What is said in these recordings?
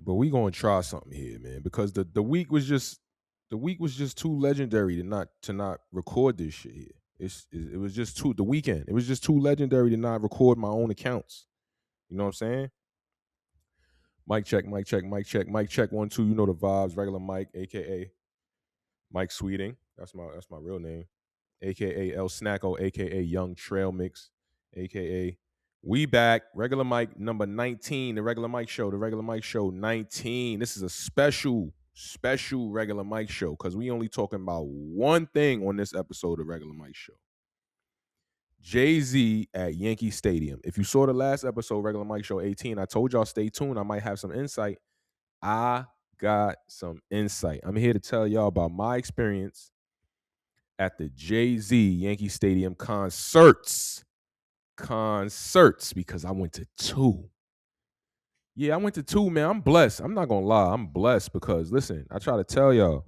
But we gonna try something here, man, because the week was just too legendary to not record this shit here. It was just too the weekend. It was just too legendary to not record my own accounts. You know what I'm saying? Mic check, mic check, mic check, mic check. 1, 2. You know the vibes. Regular Mike, aka Mike Sweeting. That's my real name. AKA El Snacko, AKA Young Trail Mix, AKA we back. Regular Mike number 19, the Regular Mike Show, the Regular Mike Show 19. This is a special Regular Mike Show because we only talking about one thing on this episode of Regular Mike Show. Jay-Z at Yankee Stadium. If you saw the last episode, Regular Mike Show 18, I told y'all stay tuned. I might have some insight. I got some insight. I'm here to tell y'all about my experience at the Jay-Z Yankee Stadium concerts because I went to 2. Yeah, I went to 2, man. I'm blessed. I'm not going to lie. I'm blessed because, listen, I try to tell y'all,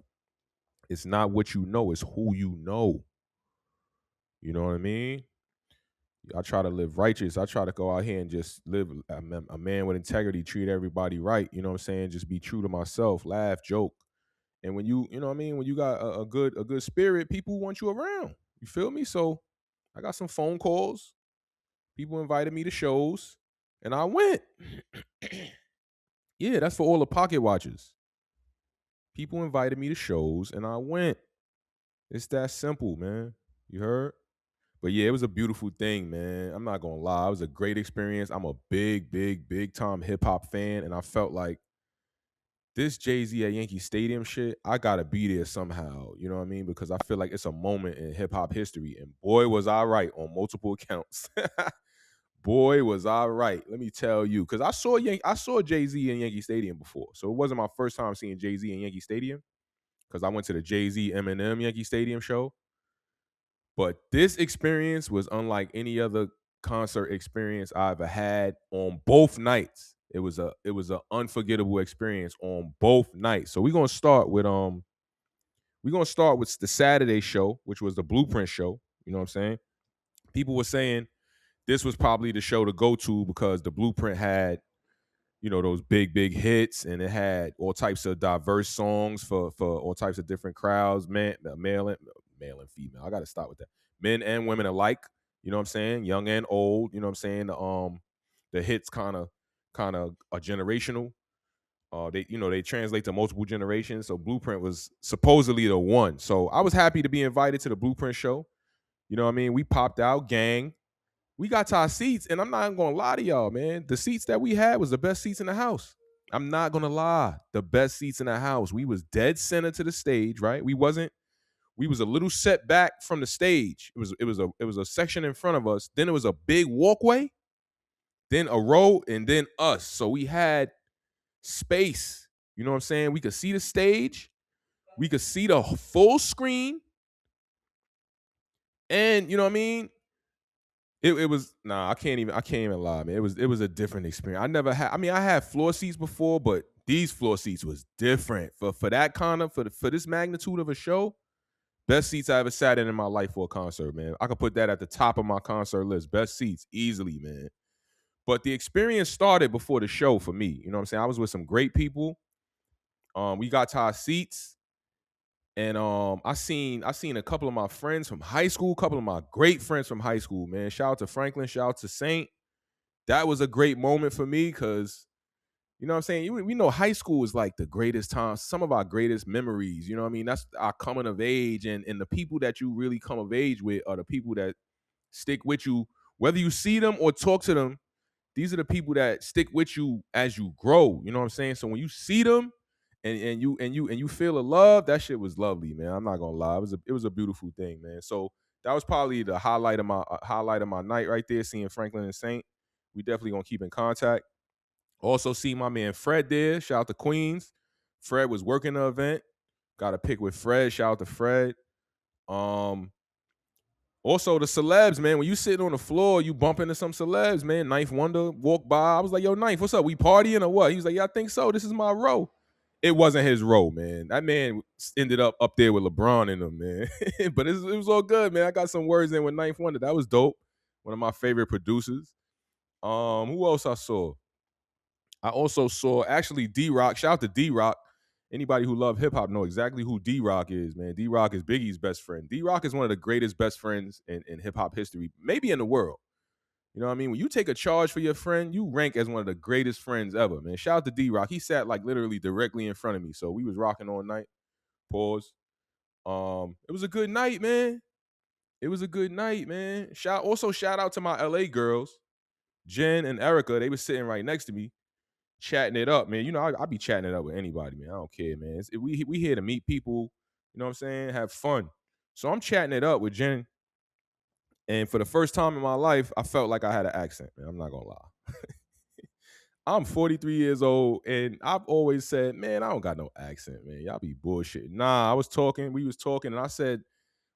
it's not what you know, it's who you know. You know what I mean? I try to live righteous. I try to go out here and just live a man with integrity, treat everybody right. You know what I'm saying? Just be true to myself, laugh, joke. And when you know what I mean? When you got a good spirit, people want you around. You feel me? So I got some phone calls. People invited me to shows, and I went. Yeah, that's for all the pocket watchers. People invited me to shows, and I went. It's that simple, man. You heard? But yeah, it was a beautiful thing, man. I'm not gonna lie. It was a great experience. I'm a big time hip hop fan, and I felt like this Jay-Z at Yankee Stadium shit, I gotta be there somehow. You know what I mean? Because I feel like it's a moment in hip hop history. And boy, was I right on multiple accounts. Boy, was I right. Let me tell you. Because I saw Jay-Z in Yankee Stadium before. So it wasn't my first time seeing Jay-Z in Yankee Stadium. Because I went to the Jay-Z Eminem Yankee Stadium show. But this experience was unlike any other concert experience I ever had on both nights. It was an unforgettable experience on both nights. So we're gonna start with the Saturday show, which was the Blueprint show. You know what I'm saying? People were saying this was probably the show to go to because the Blueprint had, you know, those big hits, and it had all types of diverse songs for all types of different crowds, male and female. I got to stop with that. Men and women alike. You know what I'm saying? Young and old. You know what I'm saying? The hits kind of are generational. They translate to multiple generations. So Blueprint was supposedly the one. So I was happy to be invited to the Blueprint show. You know what I mean? We popped out, gang. We got to our seats, and I'm not gonna lie to y'all, man. The seats that we had was the best seats in the house. I'm not gonna lie, the best seats in the house. We was dead center to the stage, right? We was a little set back from the stage. It was a section in front of us. Then it was a big walkway, then a row, and then us. So we had space. You know what I'm saying? We could see the stage, we could see the full screen, and you know what I mean? It was I can't even lie, man. It was a different experience. I had floor seats before, but these floor seats was different. For that kind of for this magnitude of a show, best seats I ever sat in my life for a concert, man. I could put that at the top of my concert list. Best seats, easily, man. But the experience started before the show for me. You know what I'm saying? I was with some great people. We got to our seats. And I seen a couple of my friends from high school, a couple of my great friends from high school, man. Shout out to Franklin, shout out to Saint. That was a great moment for me because, you know what I'm saying? We know high school is like the greatest time, some of our greatest memories. You know what I mean? That's our coming of age. And the people that you really come of age with are the people that stick with you. Whether you see them or talk to them, these are the people that stick with you as you grow. You know what I'm saying? So when you see them, and you feel a love, that shit was lovely, man. I'm not gonna lie, it was a beautiful thing, man. So that was probably the highlight of my night right there, seeing Franklin and Saint. We definitely gonna keep in contact. Also see my man Fred there. Shout out to Queens. Fred was working the event. Got a pic with Fred. Shout out to Fred. Also, the celebs, man. When you sitting on the floor, you bump into some celebs, man. Ninth Wonder walked by. I was like, yo, Ninth, what's up? We partying or what? He was like, yeah, I think so. This is my row. It wasn't his row, man. That man ended up there with LeBron in them, man. But it was all good, man. I got some words in with Ninth Wonder. That was dope. One of my favorite producers. Who else I saw? I also saw actually D-Rock. Shout out to D-Rock. Anybody who love hip hop know exactly who D-Rock is, man. D-Rock is Biggie's best friend. D-Rock is one of the greatest best friends in hip hop history, maybe in the world. You know what I mean? When you take a charge for your friend, you rank as one of the greatest friends ever, man. Shout out to D-Rock. He sat like literally directly in front of me. So we was rocking all night. Pause. It was a good night, man. It was a good night, man. Shout out to my LA girls, Jen and Erica. They were sitting right next to me, chatting it up, man. You know, I be chatting it up with anybody, man. I don't care, man. We here to meet people, you know what I'm saying? Have fun. So I'm chatting it up with Jen. And for the first time in my life, I felt like I had an accent, man. I'm not gonna lie. I'm 43 years old, and I've always said, man, I don't got no accent, man. Y'all be bullshit. Nah, we was talking, and I said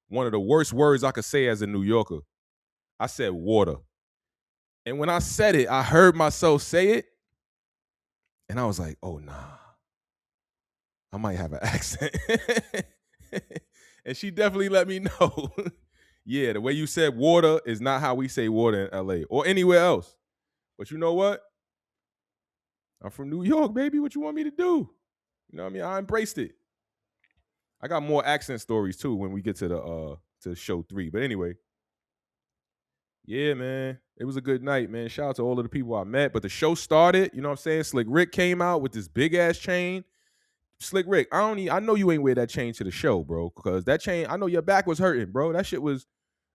one of the worst words I could say as a New Yorker. I said water. And when I said it, I heard myself say it, and I was like, oh, nah. I might have an accent. And she definitely let me know. Yeah, the way you said water is not how we say water in LA or anywhere else. But you know what? I'm from New York, baby. What you want me to do? You know what I mean? I embraced it. I got more accent stories too when we get to show 3. But anyway, yeah, man. It was a good night, man. Shout out to all of the people I met. But the show started, you know what I'm saying? Slick Rick came out with this big ass chain. Slick Rick, I know you ain't wear that chain to the show, bro. Because that chain, I know your back was hurting, bro. That shit was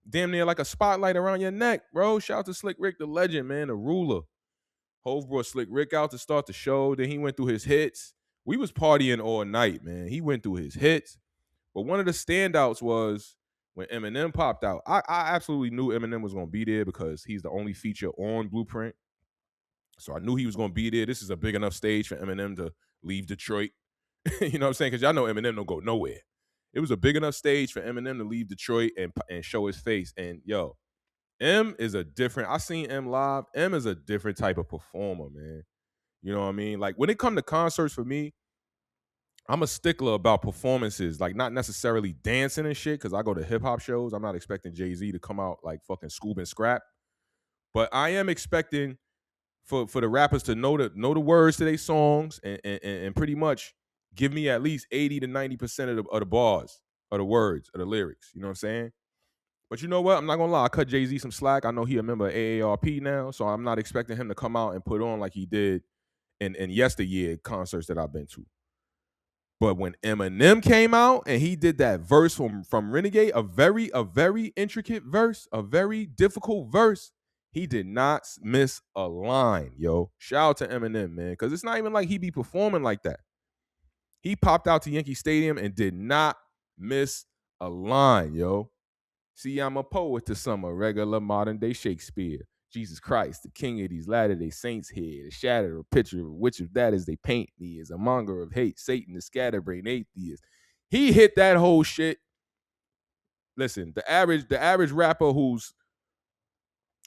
damn near like a spotlight around your neck, bro. Shout out to Slick Rick, the legend, man, the ruler. Hove brought Slick Rick out to start the show. Then he went through his hits. We was partying all night, man. He went through his hits. But one of the standouts was when Eminem popped out. I absolutely knew Eminem was going to be there because he's the only feature on Blueprint. So I knew he was going to be there. This is a big enough stage for Eminem to leave Detroit. You know what I'm saying? Because y'all know Eminem don't go nowhere. It was a big enough stage for Eminem to leave Detroit and show his face. And yo, M is a different. I seen M live. M is a different type of performer, man. You know what I mean? Like when it come to concerts for me, I'm a stickler about performances, like not necessarily dancing and shit, because I go to hip hop shows. I'm not expecting Jay-Z to come out like fucking Scoob and Scrap. But I am expecting for the rappers to know the words to their songs and pretty much give me at least 80 to 90% of the bars, of the words, of the lyrics. You know what I'm saying? But you know what? I'm not gonna lie. I cut Jay-Z some slack. I know he a member of AARP now, so I'm not expecting him to come out and put on like he did in yesteryear concerts that I've been to. But when Eminem came out and he did that verse from Renegade, a very intricate verse, a very difficult verse, he did not miss a line, yo. Shout out to Eminem, man, because it's not even like he be performing like that. He popped out to Yankee Stadium and did not miss a line, yo. See, I'm a poet to some, a regular modern day Shakespeare. Jesus Christ, the king of these latter-day saints here, the shadow, a picture of which of that is they paint me as a monger of hate, Satan, the scatterbrain atheist. He hit that whole shit. Listen, the average rapper who's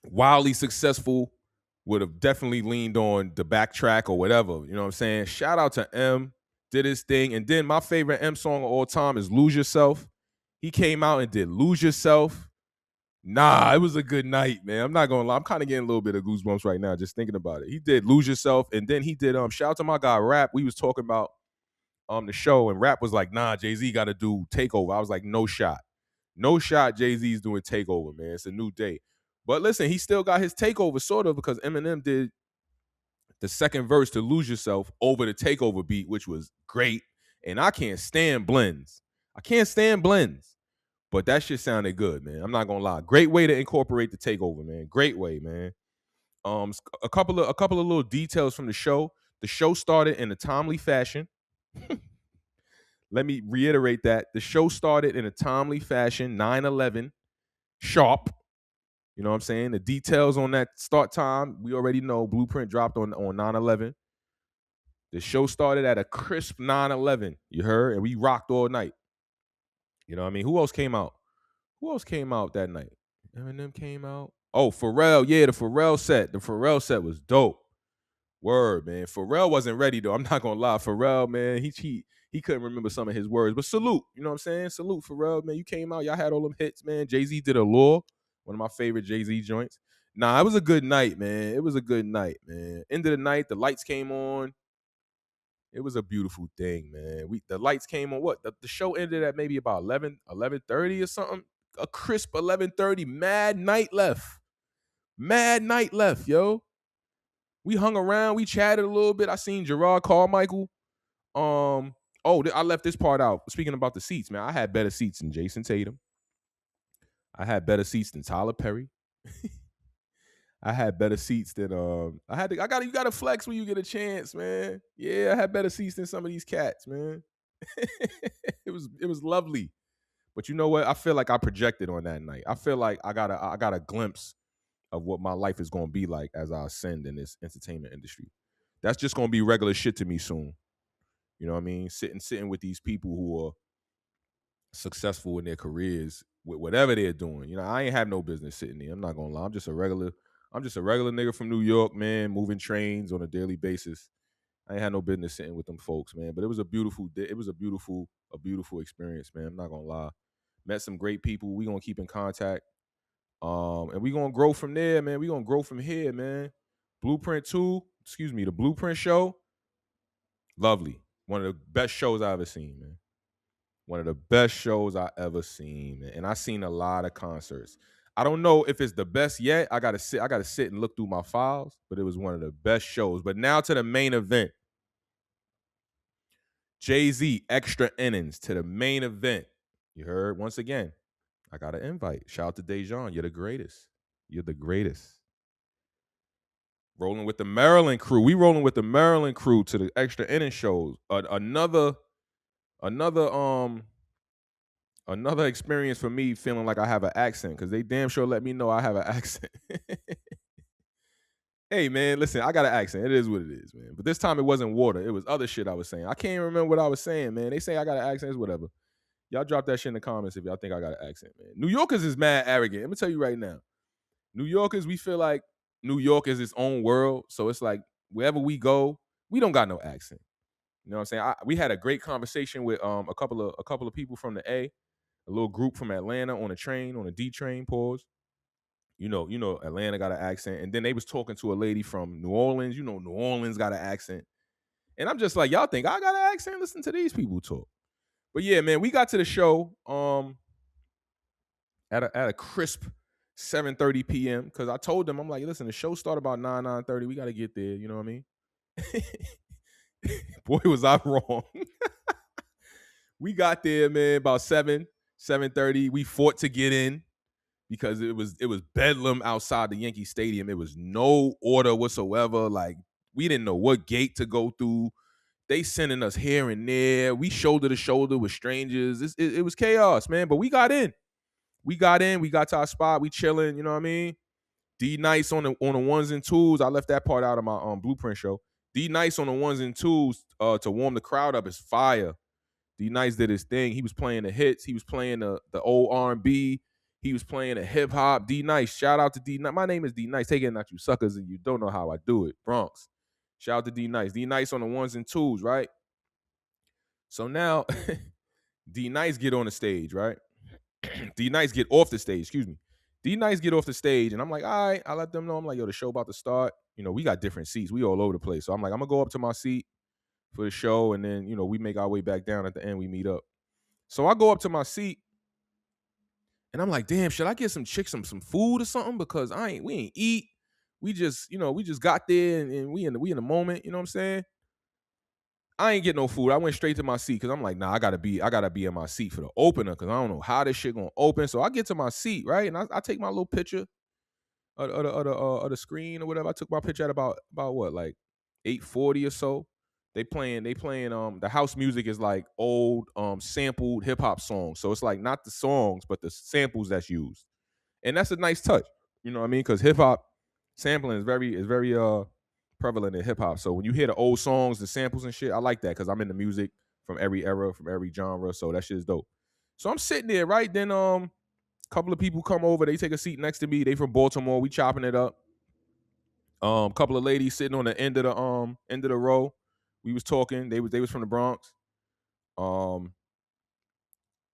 wildly successful would have definitely leaned on the backtrack or whatever. You know what I'm saying? Shout out to M, did his thing. And then my favorite M song of all time is Lose Yourself. He came out and did Lose Yourself. Nah, it was a good night, man. I'm not gonna lie. I'm kind of getting a little bit of goosebumps right now just thinking about it. He did Lose Yourself, and then he did shout out to my guy Rap. We was talking about the show, and Rap was like, nah, Jay-Z gotta do Takeover. I was like, no shot. No shot Jay-Z's doing Takeover, man. It's a new day. But listen, he still got his Takeover, sort of, because Eminem did the second verse to Lose Yourself over the Takeover beat, which was great. And I can't stand blends. But that shit sounded good, man. I'm not gonna lie. Great way to incorporate the Takeover, man. Great way, man. A couple of little details from the show. The show started in a timely fashion. Let me reiterate that. The show started in a timely fashion, 9/11 sharp. You know what I'm saying? The details on that start time, we already know. Blueprint dropped on 9/11. The show started at a crisp 9/11. You heard? And we rocked all night. You know what I mean? Who else came out? Who else came out that night? Eminem came out. Oh, Pharrell. Yeah, the Pharrell set. The Pharrell set was dope. Word, man. Pharrell wasn't ready, though. I'm not going to lie. Pharrell, man, he couldn't remember some of his words. But salute. You know what I'm saying? Salute, Pharrell, man. You came out. Y'all had all them hits, man. Jay-Z did Allure, one of my favorite Jay-Z joints. Nah, it was a good night, man. It was a good night, man. End of the night, the lights came on. It was a beautiful thing, man. The lights came on. What? The show ended at maybe about 11:30 or something. A crisp 11:30. Mad night left. Mad night left, yo. We hung around. We chatted a little bit. I seen Gerard Carmichael. I left this part out. Speaking about the seats, man, I had better seats than Jason Tatum. I had better seats than Tyler Perry. I had better seats than you gotta flex when you get a chance, man. Yeah, I had better seats than some of these cats, man. it was lovely. But you know what? I feel like I projected on that night. I feel like I got a glimpse of what my life is gonna be like as I ascend in this entertainment industry. That's just gonna be regular shit to me soon. You know what I mean? Sitting with these people who are successful in their careers with whatever they're doing. You know, I ain't have no business sitting there. I'm not gonna lie. I'm just a regular nigga from New York, man, moving trains on a daily basis. I ain't had no business sitting with them folks, man. But it was a beautiful day. It was a beautiful experience, man. I'm not gonna lie. Met some great people. We gonna keep in contact. And we gonna grow from there, man. We gonna grow from here, man. The Blueprint show. Lovely. One of the best shows I ever seen, man. One of the best shows I ever seen, man. And I seen a lot of concerts. I don't know if it's the best yet. I gotta sit and look through my files, but it was one of the best shows. But now to the main event. Jay-Z, extra innings to the main event. You heard? Once again, I got an invite. Shout out to Dejan. You're the greatest. You're the greatest. Rolling with the Maryland crew. We rolling with the Maryland crew to the extra inning shows. Another experience for me feeling like I have an accent, because they damn sure let me know I have an accent. Hey, man, listen, I got an accent. It is what it is, man. But this time it wasn't water. It was other shit I was saying. I can't even remember what I was saying, man. They say I got an accent. It's whatever. Y'all drop that shit in the comments if y'all think I got an accent, man. New Yorkers is mad arrogant. Let me tell you right now. New Yorkers, we feel like New York is its own world. So it's like wherever we go, we don't got no accent. You know what I'm saying? We had a great conversation with a couple of people from the A little group from Atlanta on a D train, pause. You know, Atlanta got an accent. And then they was talking to a lady from New Orleans. You know, New Orleans got an accent. And I'm just like, y'all think I got an accent? Listen to these people talk. But yeah, man, we got to the show at a crisp 7:30 p.m. because I told them, I'm like, listen, the show started about 9:30. We got to get there. You know what I mean? Boy, was I wrong. We got there, man, about 7:30. We fought to get in because it was bedlam outside the Yankee Stadium. It was no order whatsoever. Like, we didn't know what gate to go through. They sending us here and there. We shoulder to shoulder with strangers. It was chaos, man. But we got in. We got to our spot. We chilling, you know what I mean? D Nice on the ones and twos. I left that part out of my Blueprint show. D Nice on the ones and twos to warm the crowd up is fire. D Nice did his thing. He was playing the hits. He was playing the old R&B. He was playing the hip hop. D Nice. Shout out to D Nice. My name is D Nice. Take it not you suckers, and you don't know how I do it. Bronx. Shout out to D Nice. D Nice on the ones and twos, right? So now D Nice get on the stage, right? D Nice get off the stage, excuse me. D Nice get off the stage, and I'm like, all right, I let them know. I'm like, yo, the show about to start. You know, we got different seats. We all over the place. So I'm like, I'm gonna go up to my seat for the show, and then, you know, we make our way back down at the end. We meet up. So I go up to my seat, and I'm like, damn, should I get some chicks some food or something? Because we ain't eat. We just got there, and we in the moment. You know what I'm saying? I ain't get no food. I went straight to my seat because I'm like, nah, I gotta be in my seat for the opener because I don't know how this shit gonna open. So I get to my seat, right, and I take my little picture of the screen or whatever. I took my picture at about what, like 8:40 or so. They playing the house music is like old sampled hip hop songs. So it's like not the songs but the samples that's used, and that's a nice touch. You know what I mean? Because hip hop sampling is very prevalent in hip hop. So when you hear the old songs, the samples and shit, I like that because I'm into music from every era, from every genre. So that shit is dope. So I'm sitting there, right? Then a couple of people come over, they take a seat next to me. They from Baltimore. We chopping it up. Couple of ladies sitting on the end of the row. We was talking. They was from the Bronx.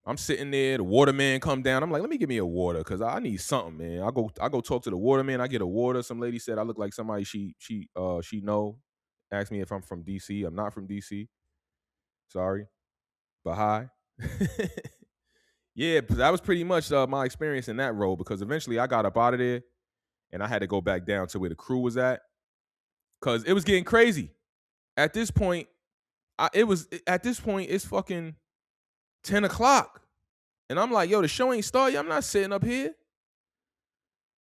I'm sitting there, the waterman come down. I'm like, let me give me a water because I need something, man. I go talk to the waterman. I get a water. Some lady said I look like somebody she know. Asked me if I'm from DC. I'm not from DC. Sorry, but hi. Yeah, that was pretty much my experience in that role because eventually I got up out of there and I had to go back down to where the crew was at because it was getting crazy. At this point, it's fucking 10 o'clock. And I'm like, yo, the show ain't started. I'm not sitting up here.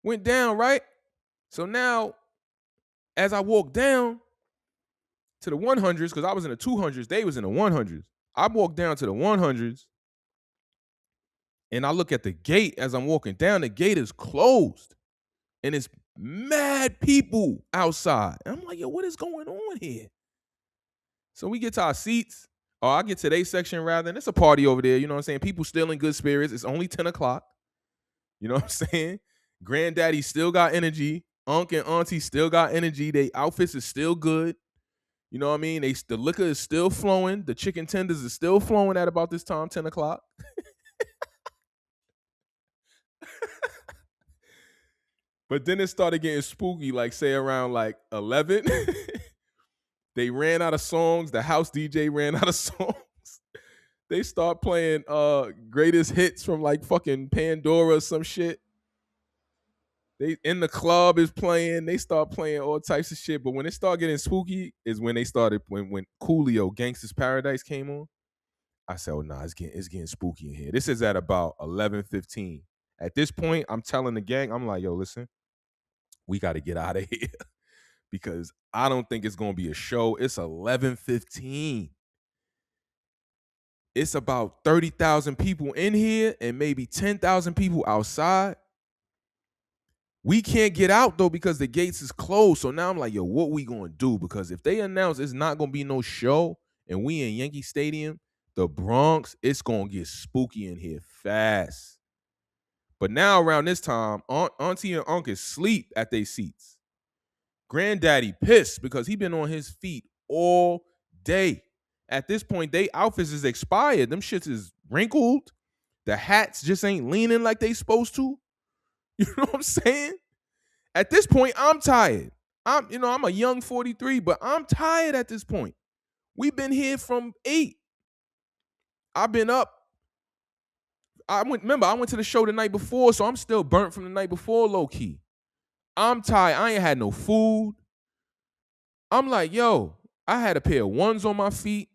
Went down, right? So now, as I walk down to the 100s, because I was in the 200s, they was in the 100s. I walk down to the 100s, and I look at the gate as I'm walking down. The gate is closed, and it's mad people outside. And I'm like, yo, what is going on here? So we get to our seats, or I get to their section rather, and it's a party over there. You know what I'm saying? People still in good spirits. It's only 10 o'clock. You know what I'm saying? Granddaddy still got energy. Unc and auntie still got energy. They outfits is still good. You know what I mean? The liquor is still flowing. The chicken tenders is still flowing at about this time, 10 o'clock. But then it started getting spooky, like say around like 11. They ran out of songs. The house DJ ran out of songs. They start playing greatest hits from like fucking Pandora or some shit. They in the club is playing. They start playing all types of shit. But when it started getting spooky is when they started when Coolio Gangsta's Paradise came on. I said, oh nah, it's getting spooky in here. This is at about 11:15. At this point, I'm telling the gang, I'm like, yo, listen, we got to get out of here because I don't think it's gonna be a show. It's 11:15. It's about 30,000 people in here and maybe 10,000 people outside. We can't get out though because the gates is closed. So now I'm like, yo, what we gonna do? Because if they announce it's not gonna be no show and we in Yankee Stadium, the Bronx, it's gonna get spooky in here fast. But now around this time, Auntie and Uncle sleep at their seats. Granddaddy pissed because he been on his feet all day. At this point, they outfits is expired. Them shits is wrinkled. The hats just ain't leaning like they supposed to. You know what I'm saying? At this point, I'm tired. I'm a young 43, but I'm tired at this point. We've been here from 8. I've been up. I went to the show the night before, so I'm still burnt from the night before, low key. I'm tired. I ain't had no food. I'm like, yo, I had a pair of ones on my feet.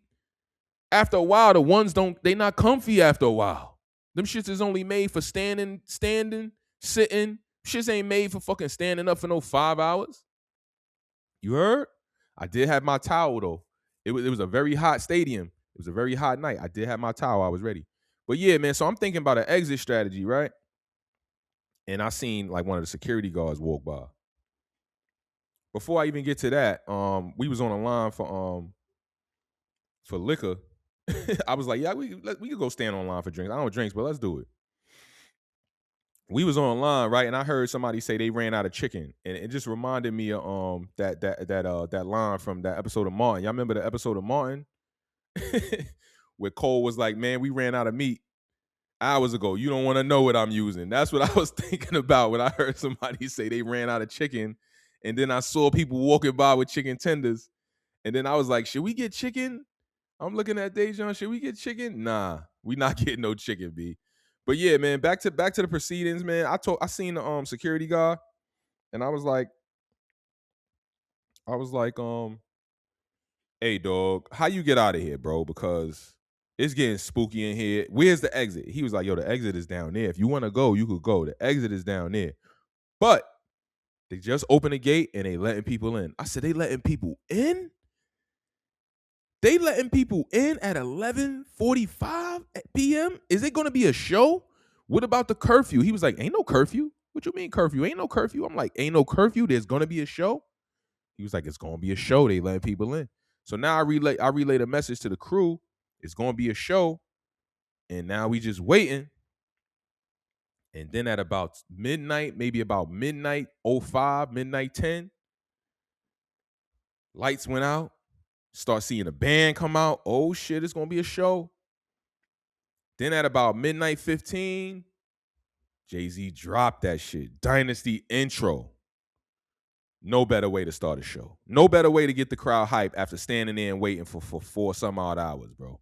After a while, the ones they not comfy after a while. Them shits is only made for standing, sitting. Shits ain't made for fucking standing up for no 5 hours. You heard? I did have my towel though. It was a very hot stadium. It was a very hot night. I did have my towel. I was ready. But yeah, man, so I'm thinking about an exit strategy, right? And I seen like one of the security guards walk by. Before I even get to that, we was on a line for liquor. I was like, yeah, we could go stand online for drinks. I don't drinks, but let's do it. We was online, right? And I heard somebody say they ran out of chicken. And it just reminded me of that line from that episode of Martin. Y'all remember the episode of Martin? Where Cole was like, man, we ran out of meat hours ago. You don't want to know what I'm using. That's what I was thinking about when I heard somebody say they ran out of chicken. And then I saw people walking by with chicken tenders. And then I was like, should we get chicken? I'm looking at Dejan. Should we get chicken? Nah, we not getting no chicken, B. But yeah, man, back to the proceedings, man. I seen the security guard, and I was like, hey dog, how you get out of here, bro? Because it's getting spooky in here. Where's the exit? He was like, yo, the exit is down there. If you want to go, you could go. The exit is down there. But they just opened the gate and they letting people in. I said, they letting people in? They letting people in at 11:45 p.m.? Is it going to be a show? What about the curfew? He was like, ain't no curfew. What you mean curfew? Ain't no curfew. I'm like, ain't no curfew. There's going to be a show. He was like, it's going to be a show. They letting people in. So now I relay the message to the crew. It's going to be a show. And now we just waiting. And then at about midnight, maybe about midnight 05, midnight 10, lights went out. Start seeing a band come out. Oh shit, it's gonna be a show. Then at about midnight 15, Jay-Z dropped that shit. Dynasty intro. No better way to start a show. No better way to get the crowd hype after standing there and waiting for 4 some odd hours, bro.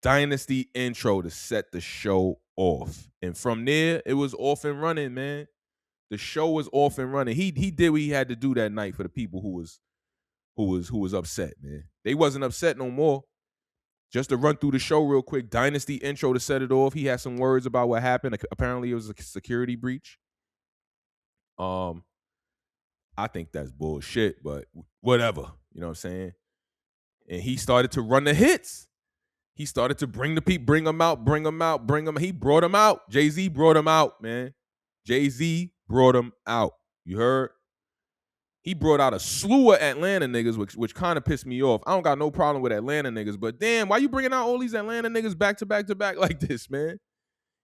Dynasty intro to set the show off. And from there, it was off and running, man. The show was off and running. He did what he had to do that night for the people who was upset, man. They wasn't upset no more. Just to run through the show real quick, Dynasty intro to set it off. He had some words about what happened. Apparently, it was a security breach. I think that's bullshit, but whatever. You know what I'm saying? And he started to run the hits. He started to bring the people, bring them out. He brought them out. Jay-Z brought them out, man. Jay-Z brought them out. You heard? He brought out a slew of Atlanta niggas, which kind of pissed me off. I don't got no problem with Atlanta niggas, but damn, why you bringing out all these Atlanta niggas back to back to back like this, man?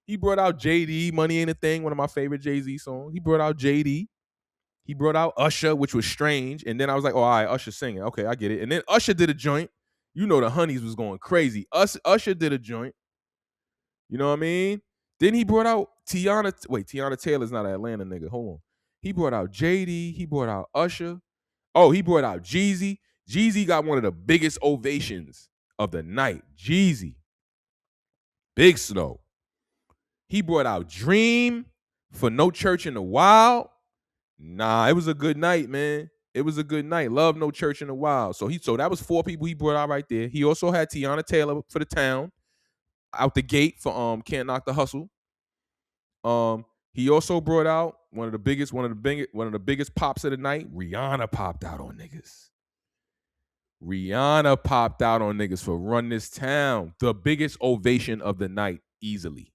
He brought out JD, Money Ain't a Thing, one of my favorite Jay-Z songs. He brought out JD. He brought out Usher, which was strange. And then I was like, oh, all right, Usher singing. Okay, I get it. And then Usher did a joint. You know the honeys was going crazy. Usher did a joint. You know what I mean? Then he brought out Tiana. Wait, Tiana Taylor's not an Atlanta nigga. Hold on. He brought out JD. He brought out Usher. Oh, he brought out Jeezy. Jeezy got one of the biggest ovations of the night. Jeezy. Big Snow. He brought out Dream for No Church in a While. Nah, it was a good night, man. It was a good night. Love No Church in a While. So that was 4 people he brought out right there. He also had Tiana Taylor for The Town out the gate for Can't Knock the Hustle. He also brought out one of the biggest pops of the night. Rihanna popped out on niggas. Rihanna popped out on niggas for Run This Town. The biggest ovation of the night, easily.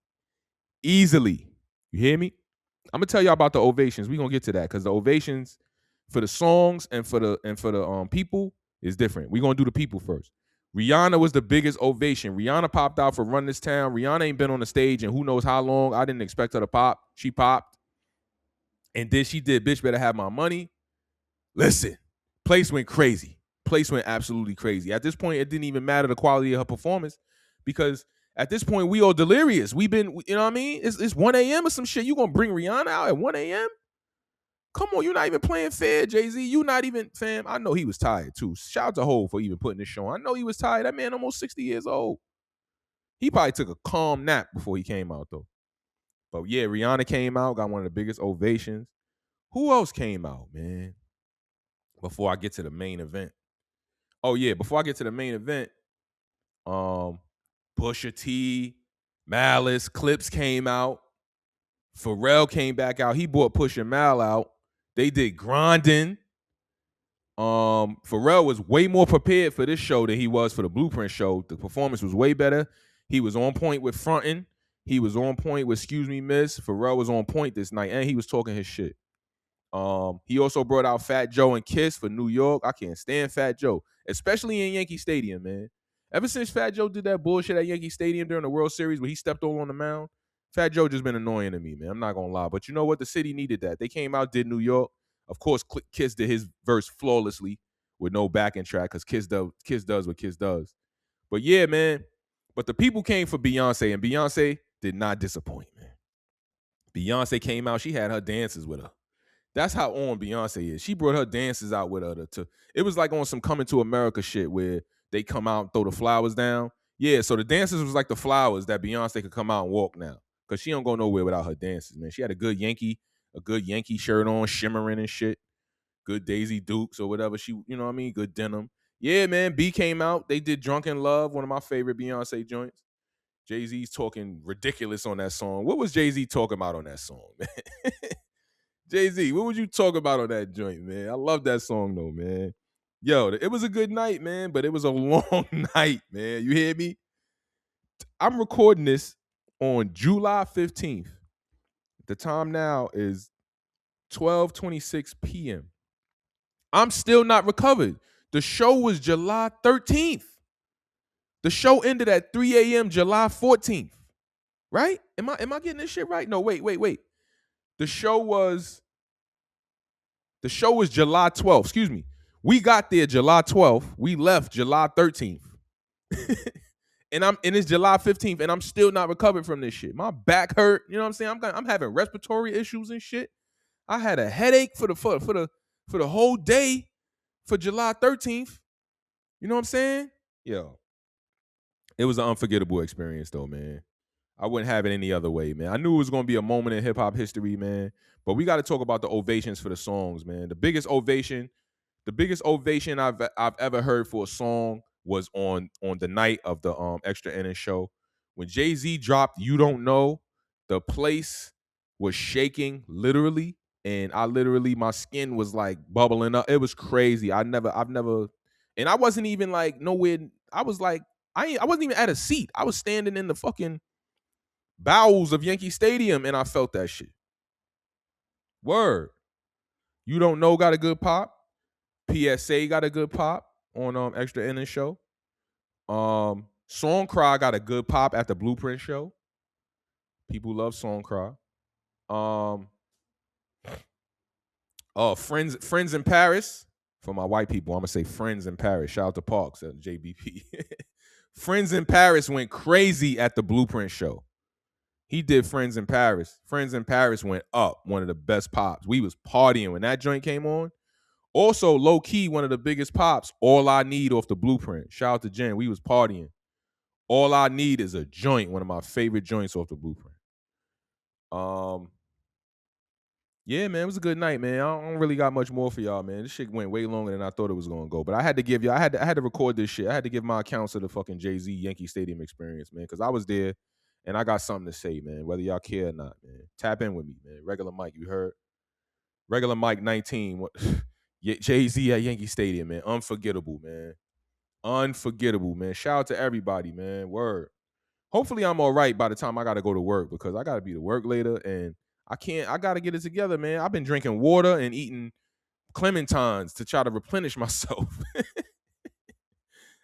Easily. You hear me? I'm gonna tell y'all about the ovations. We're gonna get to that because the ovations for the songs and for the people is different. We're gonna do the people first. Rihanna was the biggest ovation. Rihanna popped out for Run This Town. Rihanna ain't been on the stage in who knows how long. I didn't expect her to pop. She popped. And then she did Bitch Better Have My Money. Listen, place went crazy. Place went absolutely crazy. At this point, it didn't even matter the quality of her performance because at this point, we all delirious. We've been, you know what I mean? It's 1 a.m. or some shit. You gonna bring Rihanna out at 1 a.m.? Come on, you're not even playing fair, Jay-Z. You not even, fam. I know he was tired too. Shout out to Hov for even putting this show on. I know he was tired. That man almost 60 years old. He probably took a calm nap before he came out though. But yeah, Rihanna came out, got one of the biggest ovations. Who else came out, man? Before I get to the main event. Oh yeah, before I get to the main event, Pusha T, Malice, Clips came out. Pharrell came back out. He brought Pusha and Mal out. They did Grindin'. Pharrell was way more prepared for this show than he was for the Blueprint show. The performance was way better. He was on point with frontin'. He was on point with Excuse Me Miss. Pharrell was on point this night, and he was talking his shit. He also brought out Fat Joe and Kiss for New York. I can't stand Fat Joe, especially in Yankee Stadium, man. Ever since Fat Joe did that bullshit at Yankee Stadium during the World Series where he stepped over on the mound, Fat Joe just been annoying to me, man. I'm not going to lie. But you know what? The city needed that. They came out, did New York. Of course, Kiss did his verse flawlessly with no backing track because Kiss does what Kiss does. But yeah, man. But the people came for Beyonce, and Beyonce did not disappoint, man. Beyonce came out. She had her dances with her. That's how on Beyonce is. She brought her dances out with her. It was like on some Coming to America shit where they come out and throw the flowers down. Yeah, so the dances was like the flowers that Beyonce could come out and walk now. Because she don't go nowhere without her dances, man. She had a good Yankee shirt on, shimmering and shit. Good Daisy Dukes or whatever. She, you know what I mean? Good denim. Yeah, man. B came out. They did Drunken Love, one of my favorite Beyonce joints. Jay-Z's talking ridiculous on that song. What was Jay-Z talking about on that song, man? Jay-Z, what would you talk about on that joint, man? I love that song, though, man. Yo, it was a good night, man, but it was a long night, man. You hear me? I'm recording this on July 15th. The time now is 12:26 p.m. I'm still not recovered. The show was July 13th. The show ended at 3 a.m. July 14th. Right? Am I getting this shit right? No, wait. The show was July 12th. Excuse me. We got there July 12th. We left July 13th. and it's July 15th, and I'm still not recovered from this shit. My back hurt. You know what I'm saying? I'm having respiratory issues and shit. I had a headache for the whole day for July 13th. You know what I'm saying? Yo, it was an unforgettable experience though, man. I wouldn't have it any other way, man. I knew it was going to be a moment in hip hop history, man. But we got to talk about the ovations for the songs, man. The biggest ovation I've ever heard for a song was on the night of the extra inning show when Jay-Z dropped "You Don't Know." The place was shaking literally, and my skin was like bubbling up. It was crazy. I've never, and I wasn't even like nowhere. I was like, I wasn't even at a seat. I was standing in the fucking bowels of Yankee Stadium, and I felt that shit. Word. You Don't Know got a good pop. PSA got a good pop on extra inning show. Song Cry got a good pop at the Blueprint show. People love Song Cry. Friends in Paris. For my white people, I'm gonna say Friends in Paris. Shout out to Parks at JBP. Friends in Paris went crazy at the Blueprint show. He did Friends in Paris. Friends in Paris went up. One of the best pops. We was partying when that joint came on. Also, low key, one of the biggest pops. All I Need off the Blueprint. Shout out to Jen. We was partying. All I Need is a joint. One of my favorite joints off the Blueprint. Yeah, man, it was a good night, man. I don't really got much more for y'all, man. This shit went way longer than I thought it was gonna go. But I had to give you, I had to record this shit. I had to give my accounts of the fucking Jay-Z Yankee Stadium experience, man, because I was there and I got something to say, man. Whether y'all care or not, man. Tap in with me, man. Regular Mike, you heard? Regular Mike 19. Jay-Z at Yankee Stadium, man. Unforgettable, man. Unforgettable, man. Shout out to everybody, man. Word. Hopefully I'm all right by the time I got to go to work because I got to be to work later and I got to get it together, man. I've been drinking water and eating clementines to try to replenish myself.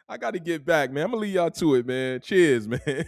I got to get back, man. I'm going to leave y'all to it, man. Cheers, man.